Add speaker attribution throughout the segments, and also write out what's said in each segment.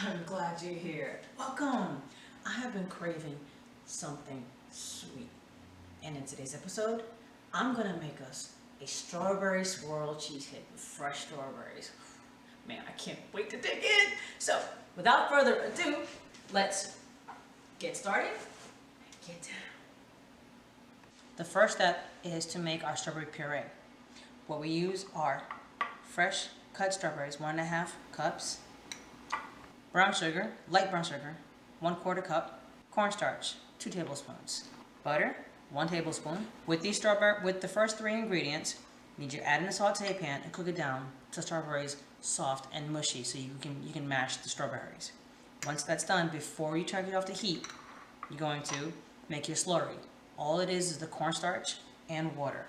Speaker 1: I'm glad you're here. Welcome! I have been craving something sweet. And in today's episode, I'm gonna make us a strawberry swirl cheesecake with fresh strawberries. Man, I can't wait to dig in! So, without further ado, let's get started and get down. The first step is to make our strawberry puree. What we use are fresh cut strawberries, 1.5 cups, brown sugar, light brown sugar, 1/4 cup, cornstarch, 2 tablespoons, butter, 1 tablespoon. With the first 3 ingredients, you need to add in a saute pan and cook it down till strawberries soft and mushy, so you can mash the strawberries. Once that's done, before you turn it off the heat, you're going to make your slurry. All it is the cornstarch and water.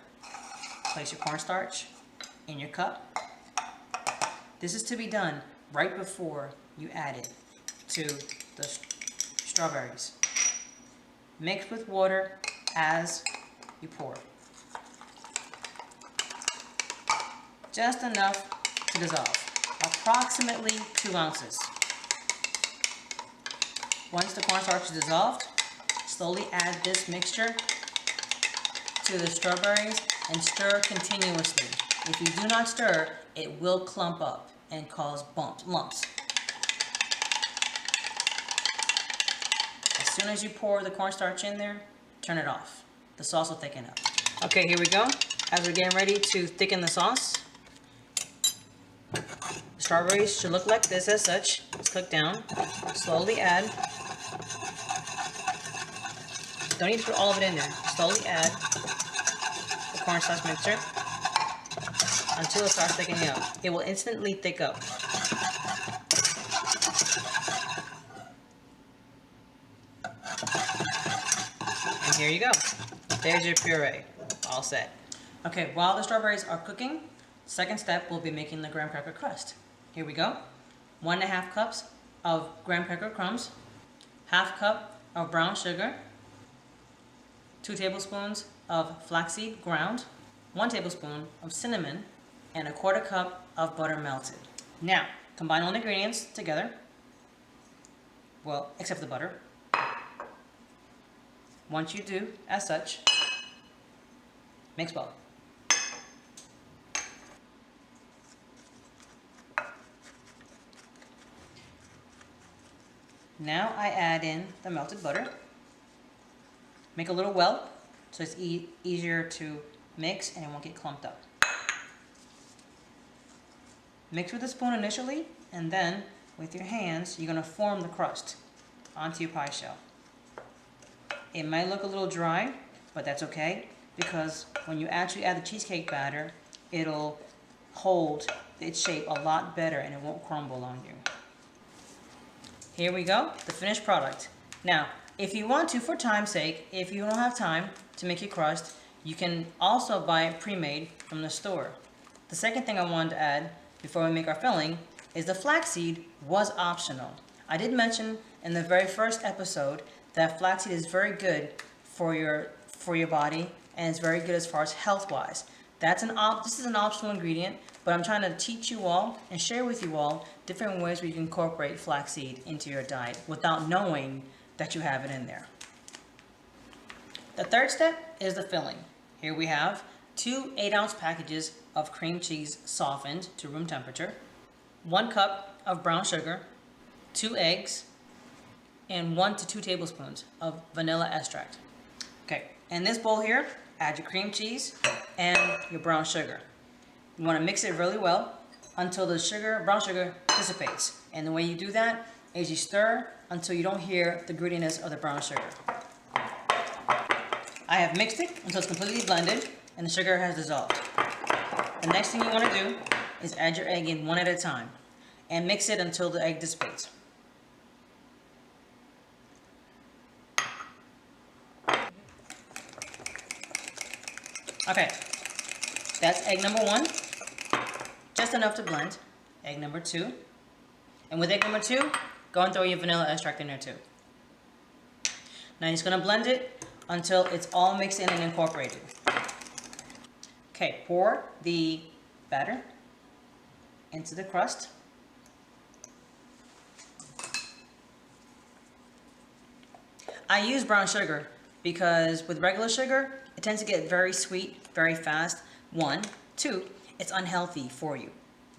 Speaker 1: Place your cornstarch in your cup. This is to be done right before you add it to the strawberries. Mix with water as you pour. Just enough to dissolve, approximately 2 ounces. Once the cornstarch is dissolved, slowly add this mixture to the strawberries and stir continuously. If you do not stir, it will clump up and cause lumps. As soon as you pour the cornstarch in there, turn it off. The sauce will thicken up. Okay, here we go. As we're getting ready to thicken the sauce, the strawberries should look like this as such. It's cooked down. Slowly add. Don't need to put all of it in there. Slowly add the cornstarch mixture until it starts thickening up. It will instantly thick up. And here you go. There's your puree. All set. Okay, while the strawberries are cooking, second step will be making the graham cracker crust. Here we go. 1.5 cups of graham cracker crumbs, 1/2 cup of brown sugar, 2 tablespoons of flaxseed ground, 1 tablespoon of cinnamon, and 1/4 cup of butter melted. Now, combine all the ingredients together. Well, except the butter. Once you do, as such, mix well. Now I add in the melted butter. Make a little welt so it's easier to mix and it won't get clumped up. Mix with a spoon initially, and then with your hands, you're going to form the crust onto your pie shell. It might look a little dry, but that's okay, because when you actually add the cheesecake batter, it'll hold its shape a lot better and it won't crumble on you. Here we go, the finished product. Now, if you want to, for time's sake, if you don't have time to make your crust, you can also buy it pre-made from the store. The second thing I wanted to add before we make our filling is the flaxseed was optional. I did mention in the very first episode that flaxseed is very good for your body and it's very good as far as health-wise. This is an optional ingredient, but I'm trying to teach you all and share with you all different ways where you can incorporate flaxseed into your diet without knowing that you have it in there. The third step is the filling. Here we have 2 8-ounce packages of cream cheese softened to room temperature, 1 cup of brown sugar, 2 eggs, and 1 to 2 tablespoons of vanilla extract. Okay, in this bowl here, add your cream cheese and your brown sugar. You want to mix it really well until the brown sugar dissipates. And the way you do that is you stir until you don't hear the grittiness of the brown sugar. I have mixed it until it's completely blended and the sugar has dissolved. The next thing you want to do is add your egg in one at a time and mix it until the egg dissipates. Okay, that's egg number 1, just enough to blend. Egg number 2, and with egg number 2, go and throw your vanilla extract in there too. Now you're just going to blend it until it's all mixed in and incorporated. Okay, pour the batter into the crust. I use brown sugar because with regular sugar, it tends to get very sweet very fast. One. Two, it's unhealthy for you.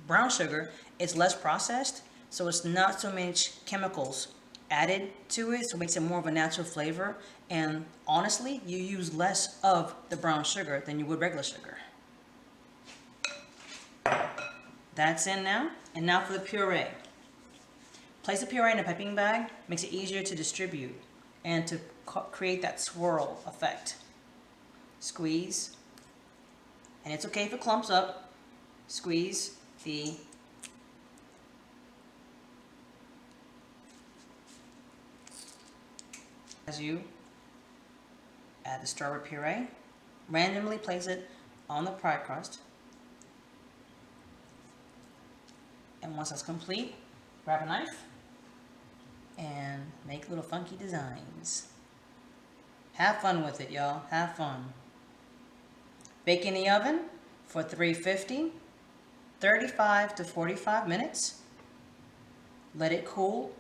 Speaker 1: Brown sugar is less processed, so it's not so much chemicals added to it, so it makes it more of a natural flavor. And honestly, you use less of the brown sugar than you would regular sugar. That's in now. And now for the puree. Place the puree in a piping bag, makes it easier to distribute and to create that swirl effect. Squeeze, and it's okay if it clumps up. Squeeze the as you add the strawberry puree, randomly place it on the pie crust, and once that's complete, grab a knife and make little funky designs. Have fun with it, y'all. Have fun. Bake in the oven for 350, 35 to 45 minutes. Let it cool,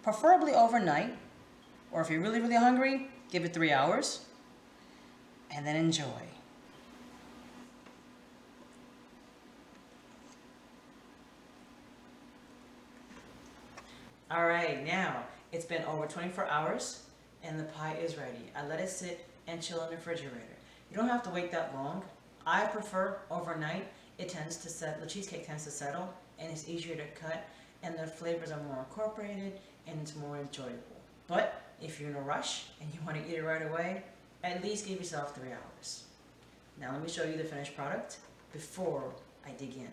Speaker 1: preferably overnight, or if you're really, really hungry, give it 3 hours, and then enjoy. All right, now it's been over 24 hours and the pie is ready. I let it sit and chill in the refrigerator. You don't have to wait that long. I prefer overnight. It tends to set, the cheesecake tends to settle, and it's easier to cut, and the flavors are more incorporated, and it's more enjoyable. But if you're in a rush and you want to eat it right away, at least give yourself 3 hours. Now let me show you the finished product before I dig in.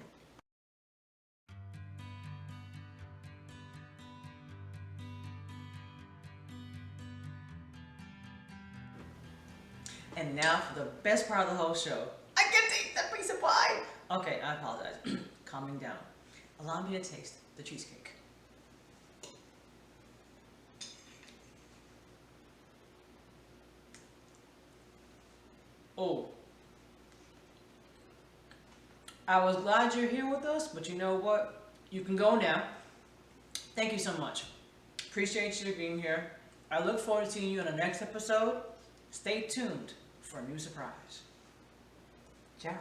Speaker 1: And now for the best part of the whole show. I get to eat that piece of pie! Okay, I apologize. Calming down. Allow me to taste the cheesecake. Oh. I was glad you're here with us, but you know what? You can go now. Thank you so much. Appreciate you being here. I look forward to seeing you in the next episode. Stay tuned for a new surprise. Ciao.